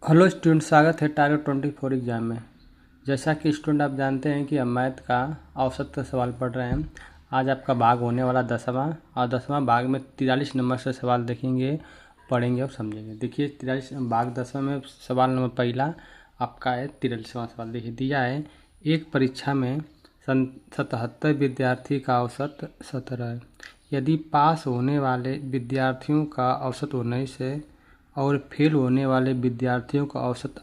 Hello student, स्वागत है target 24 exam में। जैसा कि स्टूडेंट आप जानते हैं कि हम मैथ का औसत का सवाल पढ़ रहे हैं। आज आपका भाग होने वाला 10वां, और 10वां भाग में 43 नंबर से सवाल देखेंगे, पढ़ेंगे और समझेंगे। देखिए 43 भाग 10वां में सवाल नंबर पहला आपका है 43वां सवाल। देखिए दिया है, एक परीक्षा में 77 विद्यार्थी का औसत 17 है। यदि पास होने वाले विद्यार्थियों का औसत 19 है और फेल होने वाले विद्यार्थियों का औसत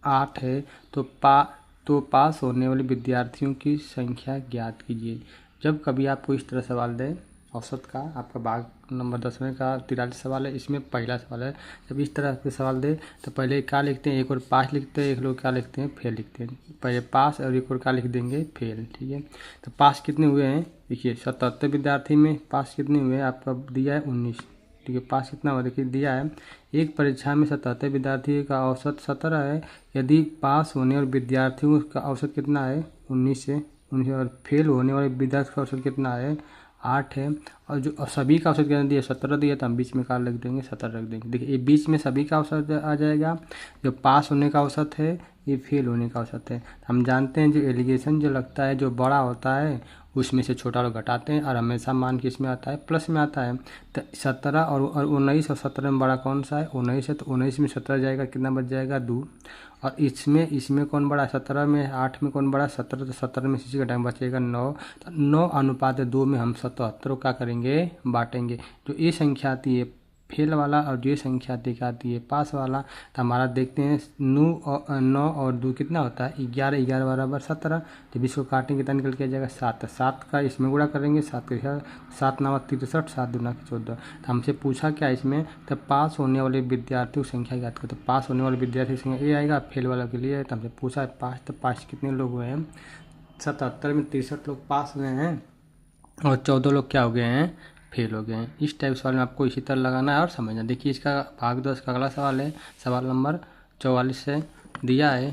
8 है, तो पास होने वाले विद्यार्थियों की संख्या ज्ञात कीजिए। जब कभी आपको इस तरह सवाल दें औसत का, आपका भाग नंबर 10वें का 43 सवाल है, इसमें पहला सवाल है। जब इस तरह के सवाल दे तो पहले क्या लिखते हैं, एक और पास लिखते हैं, एक लोग क्या लिखते हैं, फेल लिखते हैं। पहले पास और एक और क्या लिख देंगे, फेल। ठीक है, तो पास कितने हुए हैं, देखिए 77 विद्यार्थी में पास कितने हुए हैं, आपका दिया है 19। ठीक है, पास कितना हुआ, देखिए दिया है, एक परीक्षा में 77 विद्यार्थी का औसत 17 है। यदि पास होने वाले विद्यार्थियों का औसत कितना है, 19 से 19, और फेल होने वाले विद्यार्थी का औसत कितना है, 8 है। और जो सभी का औसत कितना दिया, 17 दिया, तो हम बीच में क्या रख देंगे, 17 रख देंगे। देखिए ये बीच में सभी का औसत आ जाएगा। जो पास होने का औसत है, ये फेल होने का औसत है। हम जानते हैं जो एलिगेशन जो लगता है, जो बड़ा होता है उसमें से छोटा लोग घटाते हैं, और हमेशा मान किस में आता है, प्लस में आता है। तो 17 और 19 और 17 में बड़ा कौन सा है, 19 है। तो 19 में 17 जाएगा, कितना बच जाएगा, 2। और इसमें कौन बड़ा है, 17 में 8 में कौन बड़ा, 17। तो 17 में इसी का टाइम बचेगा 9। तो 9:2 में हम 77 क्या करेंगे, बांटेंगे। जो ये संख्या आती है फेल वाला, और जो संख्या दिखाती है पास वाला, तो हमारा देखते हैं 9 और 2 कितना होता है, 11। 11 बराबर 17। जब इसको काटेंगे कितना निकल के आ जाएगा, 7। 7 का इसमें गुणा करेंगे, 7 के 7 9 63, 7 दूना 14। तो हमसे पूछा क्या इसमें, तो पास होने वाले विद्यार्थियों की संख्या याद करो। तो पास होने वाले विद्यार्थी की संख्या ये आएगा, फेल वाला के लिए। तो हमसे पूछा है पास, तो पास कितने लोग हुए हैं, 77 में 63 लोग पास हुए हैं, और 14 लोग क्या हो गए हैं, फेल हो गए हैं। इस टाइप सवाल में आपको इसी तरह लगाना है और समझना। देखिए इसका भाग 10 का अगला सवाल है, सवाल नंबर 44 से दिया है।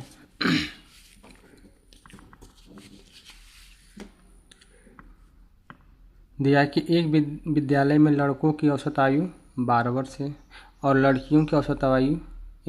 दिया है कि एक विद्यालय में लड़कों की औसत आयु 12 वर्ष है और लड़कियों की औसत आयु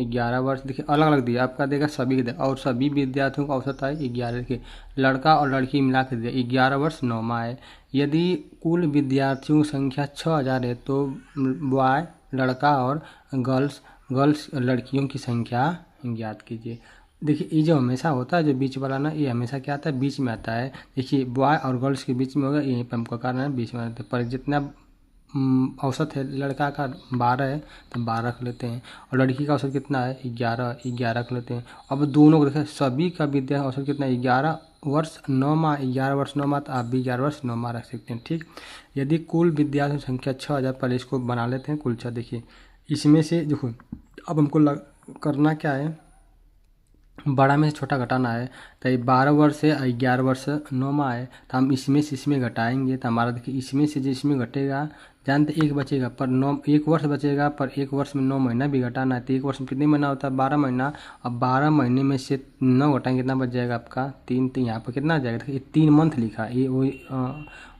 11 वर्ष। देखिए अलग अलग दिया, आपका देगा सभी के, और सभी विद्यार्थियों का औसत आयु 11। देखिए लड़का और लड़की मिला कर दिया 11 वर्ष 9 माह है। यदि कुल विद्यार्थियों की संख्या 6000 है, तो बॉय लड़का और गर्ल्स लड़कियों की संख्या ज्ञात कीजिए। देखिए ये जो हमेशा होता है, जो बीच वाला ना, ये हमेशा क्या आता है, बीच में आता है। देखिए बॉय और गर्ल्स के बीच में होगा, यहीं पर हमको करना है, बीच में आता है। पर जितना औसत है लड़का का 12 है, तो 12 रख लेते हैं, और लड़की का औसत कितना है, 11 11 रख लेते हैं। अब दोनों को देखें, सभी का विद्या औसत कितना है, 11 वर्ष 9 माह। 11 वर्ष 9 माह, तो आप भी 11 वर्ष 9 माह रख सकते हैं। ठीक, यदि कुल विद्यार्थी संख्या 6000, पहले इसको बना लेते हैं कुल 6। देखिए इसमें से देखो, अब हमको करना क्या है, बड़ा में से छोटा घटाना है। तो ये 12 वर्ष है, 11 वर्ष 9 माह है, तो हम इसमें से इसमें घटाएंगे। तो हमारा देखिए इसमें से जो इसमें घटेगा, जानते एक बचेगा, पर 9 एक वर्ष बचेगा, पर एक वर्ष में 9 महीना भी घटाना है। तो एक वर्ष में कितने महीना होता है, 12 महीना। अब 12 महीने में से 9 घटाएंगे, कितना बच जाएगा आपका, 3। तो यहाँ पर कितना आ जाएगा, देखिए 3 मंथ लिखा है, ये वही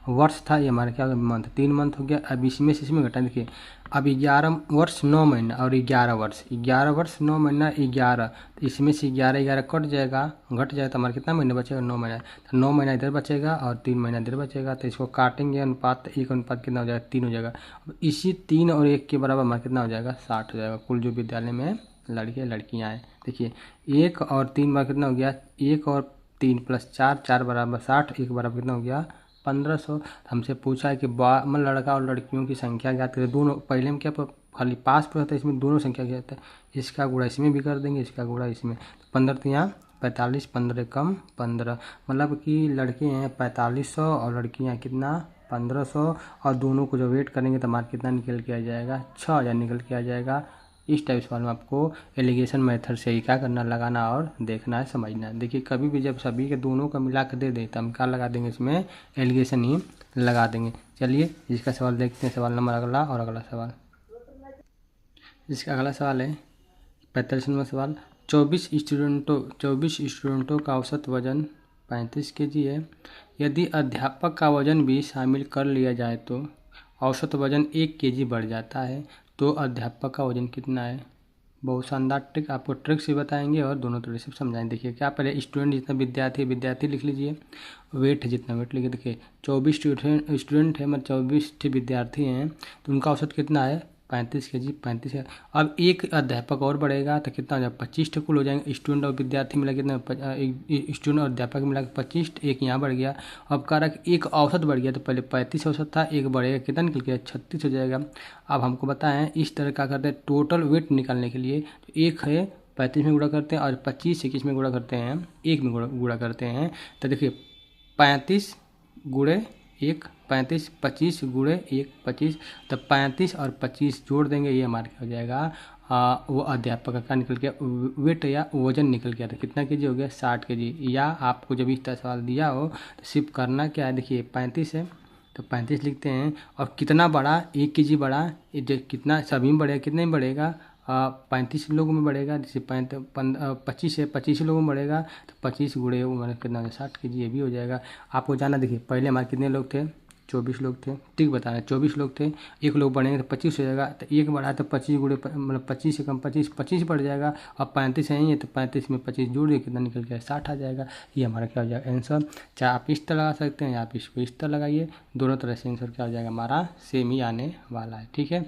वर्ष था, ये हमारा क्या मंथ, 3 मंथ हो गया। अब इसमें से इसमें घटाएं, देखिए अब 11 वर्ष 9 महीना और 11 वर्ष, 11 वर्ष 9 महीना 11। तो इसमें से 11 11 कट जाएगा, घट जाएगा, तो हमारा कितना महीना बचेगा, 9 महीना। तो 9 महीना इधर बचेगा और 3 महीना इधर बचेगा। तो इसको काटेंगे, अनुपात 1 अनुपात कितना हो जाएगा, 3 हो जाएगा। अब इसी 3 और 1 के बराबर हमारा कितना हो जाएगा, 60 हो जाएगा। कुल जो विद्यालय में लड़के लड़कियाँ हैं, देखिए 1 और 3 बार कितना हो गया, 1 और 3 प्लस 4, 4 बराबर 60, 1 बराबर कितना हो गया, 1500। हमसे पूछा है कि मतलब लड़का और लड़कियों की संख्या ज्ञात करें। दोनों पहले में क्या खाली पास पर होता है, इसमें दोनों संख्या ज्ञात है। इसका गुणा इसमें भी कर देंगे, इसका गुणा इसमें। तो 15 तो यहाँ 45, 15 कम 15, मतलब कि लड़के हैं 4500 और लड़कियाँ कितना, 1500। और दोनों को जब वेट करेंगे तो हमारा कितना निकल के आ जाएगा, 6000 निकल के आ जाएगा। इस टाइप सवाल में आपको एलिगेशन मेथड से ही क्या करना, लगाना और देखना है, समझना है। देखिए कभी भी जब सभी के दोनों का मिला कर दे दे, तो हम क्या लगा देंगे, इसमें एलिगेशन ही लगा देंगे। चलिए इसका सवाल देखते हैं, सवाल नंबर अगला, और अगला सवाल, इसका अगला सवाल है 45 नंबर सवाल। 24 स्टूडेंटों का औसत वजन 35 kg है। यदि अध्यापक का वजन भी शामिल कर लिया जाए तो औसत वजन 1 kg बढ़ जाता है। तो अध्यापक का वजन कितना है, बहुत शानदार ट्रिक, आपको ट्रिक से बताएंगे और दोनों तरह से समझाएंगे। देखिए क्या, पहले स्टूडेंट जितना विद्यार्थी लिख लीजिए, वेट है जितना वेट लिखिए। देखिए 24 स्टूडेंट है, मतलब 24 विद्यार्थी हैं, तो उनका औसत कितना है 35 kg, 35 है। अब एक अध्यापक और बढ़ेगा तो कितना हो जाएगा 25 कुल हो जाएंगे। स्टूडेंट और विद्यार्थी मिला कितना, स्टूडेंट और अध्यापक मिला 25, एक यहाँ बढ़ गया। अब कह रहा कि एक औसत बढ़ गया, तो पहले 35 औसत था, एक बढ़ेगा कितना निकल गया 36 हो जाएगा। अब हमको बताएं इस तरह क्या करते हैं टोटल वेट निकालने के लिए, तो एक है 35 में गुणा करते हैं और 25 से किस में गुणा करते हैं, एक में गुणा करते हैं। तो देखिए 35 गुणे एक 35, 25 गुणे एक 25, तो 35 और 25 जोड़ देंगे, ये हमारे क्या हो जाएगा वो अध्यापक का निकल गया वेट या वजन निकल गया था। कितना केजी हो गया 60 kg। या आपको जब इस तरह सवाल दिया हो तो सिर्फ करना क्या है, देखिए 35 है तो 35 लिखते हैं, और कितना बढ़ा 1 kg बढ़ा, कितना सभी में बढ़ेगा, कितने में बढ़ेगा 35 लोगों में बढ़ेगा। जैसे 25 है 25 लोगों में बढ़ेगा, तो 25 गुणे मतलब कितना हो 60 kg, ये भी हो जाएगा। आपको जाना, देखिए पहले हमारे कितने लोग थे 24 लोग थे, ठीक बता रहे हैं 24 लोग थे, एक लोग बढ़ेंगे तो 25 हो जाएगा, तो एक बढ़ा तो 25 गुणे मतलब 25 से कम 25 बढ़ जाएगा। अब 35 है ही, तो 35 में 25 जोड़ दिए कितना निकल गया 60 आ जाएगा। ये हमारा क्या हो जाएगा आंसर। चाहे आप इस तरह लगा सकते हैं या आप इसको इस तरह लगाइए, दोनों तरह से आंसर क्या हो जाएगा हमारा सेम ही आने वाला है, ठीक है।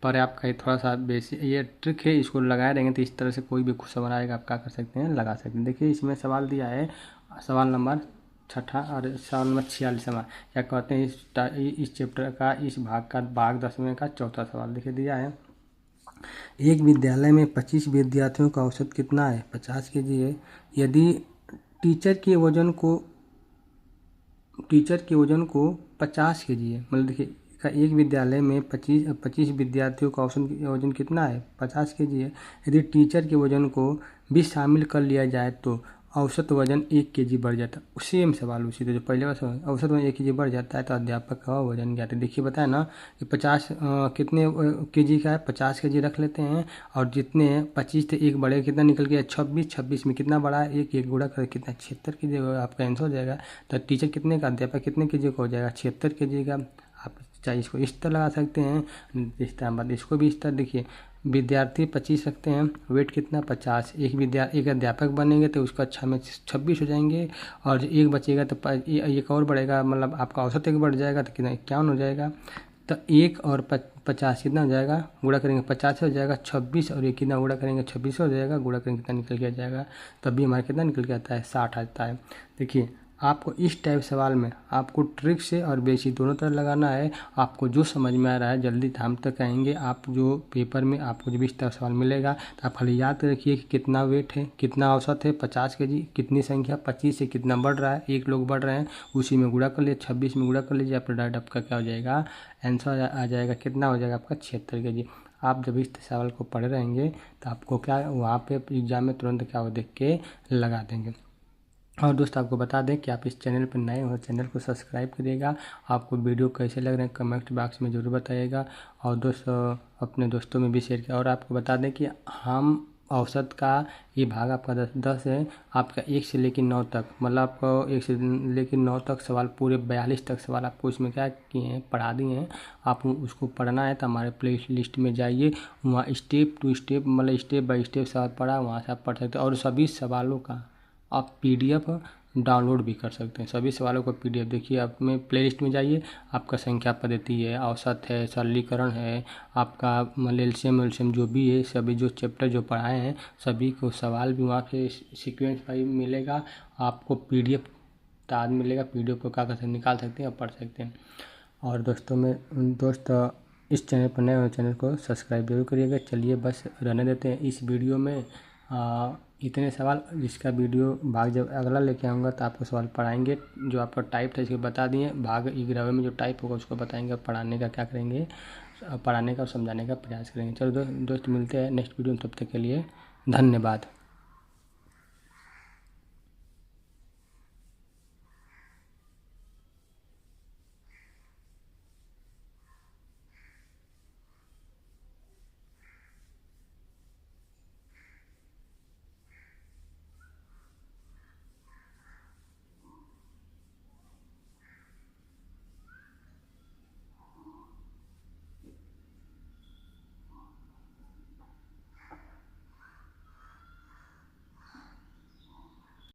पर आपका थोड़ा सा बेसिक ये ट्रिक है, इसको लगाए रहेंगे तो इस तरह से कोई भी खुद सवाल आएगा आप क्या कर सकते हैं लगा सकते हैं। देखिए इसमें सवाल दिया है सवाल नंबर 6 और सवाल नंबर 46 क्या कहते हैं इस चैप्टर का इस भाग 10वें का चौथा सवाल देखिए दिया है। एक विद्यालय में 25 विद्यार्थियों का औसत कितना है 50 kg है। यदि टीचर के वजन को 50 kg है, मतलब देखिए एक विद्यालय में 25 विद्यार्थियों का औसत वजन कितना है 50 kg है। यदि टीचर के वजन को भी शामिल कर लिया जाए तो औसत वजन 1 kg बढ़ जाता है। सेम सवाल उसी जो पहले वाला सवाल, औसत वजन 1 kg बढ़ जाता है तो अध्यापक का वजन क्या था। देखिए बताया ना कि 50 कितने kg का है 50 kg रख लेते हैं, और जितने 25 थे एक बढ़ेगा कितना निकल गया 26 में कितना बढ़ा है एक गुणा कर कितना 76 kg आपका आंसर हो जाएगा। तो टीचर कितने का अध्यापक कितने kg का हो जाएगा 76 kg का। आप चाहे इसको इस तरह लगा सकते हैं, इस तरह बाद इसको भी इस तरह। देखिए विद्यार्थी 25 रखते हैं, वेट कितना 50, एक अध्यापक बनेंगे तो उसका 6 में 26 हो जाएंगे, और एक बचेगा तो एक और बढ़ेगा, मतलब आपका औसत एक बढ़ जाएगा तो कितना 51 हो जाएगा। तो 1 और 50 कितना हो जाएगा गुणा करेंगे 50 हो जाएगा 26, और एक कितना गुणा करेंगे 26 हो जाएगा, गुणा करेंगे कितना निकल के आ जाएगा, तभी हमारा कितना निकल के आता है 60 आता है। देखिए आपको इस टाइप सवाल में आपको ट्रिक से और बेसिक दोनों तरह लगाना है। आपको जो समझ में आ रहा है जल्दी हम तक कहेंगे, आप जो पेपर में आपको जब इस तरह सवाल मिलेगा तो आप खाली याद रखिए कि कितना वेट है कितना औसत है 50 kg, कितनी संख्या 25 से कितना बढ़ रहा है, एक लोग बढ़ रहे हैं उसी में गुणा कर लीजिए 26 में गुणा कर लीजिए, आपका डायरेक्ट आपका क्या हो जाएगा आंसर आ जाएगा, कितना हो जाएगा आपका 76 kg। आप जब इस सवाल को पढ़े रहेंगे तो आपको क्या वहाँ पे एग्जाम में तुरंत क्या हो देख के लगा देंगे। और दोस्त आपको बता दें कि आप इस चैनल पर नए हो चैनल को सब्सक्राइब करिएगा। आपको वीडियो कैसे लग रहे हैं कमेंट बॉक्स में ज़रूर बताइएगा, और अपने दोस्तों में भी शेयर किया। और आपको बता दें कि हम औसत का ये भाग आपका 10 है, आपका 1 से लेकर 9 तक, मतलब आपको 1 से लेकर 9 तक सवाल पूरे 42 तक सवाल आपको इसमें क्या किए हैं पढ़ा दिए हैं। आप उसको पढ़ना है तो हमारे प्ले लिस्ट में जाइए, वहाँ स्टेप टू स्टेप मतलब स्टेप बाय स्टेप सवाल पढ़ा, वहाँ से आप पढ़ सकते हैं। और सभी सवालों का आप PDF डाउनलोड भी कर सकते हैं, सभी सवालों का PDF। देखिए आप में प्लेलिस्ट में जाइए, आपका संख्या पद्धति है, औसत है, सरलीकरण है, आपका एलसीएम जो भी है, सभी जो चैप्टर जो पढ़ाए हैं सभी को सवाल भी वहाँ पे सीक्वेंस वाइज मिलेगा। आपको PDF ताज मिलेगा, PDF को क्या कर सकते निकाल सकते हैं और पढ़ सकते हैं। और दोस्त इस चैनल पर नए हो चैनल को सब्सक्राइब जरूर करिएगा। चलिए बस रहने देते हैं इस वीडियो में इतने सवाल, जिसका वीडियो भाग जब अगला लेके आऊँगा तो आपको सवाल पढ़ाएंगे। जो आपका टाइप था इसको बता दिए, भाग 11 में जो टाइप होगा उसको बताएंगे, पढ़ाने का क्या करेंगे, पढ़ाने का और समझाने का प्रयास करेंगे। चलो दोस्त मिलते हैं नेक्स्ट वीडियो में, तब तक के लिए धन्यवाद।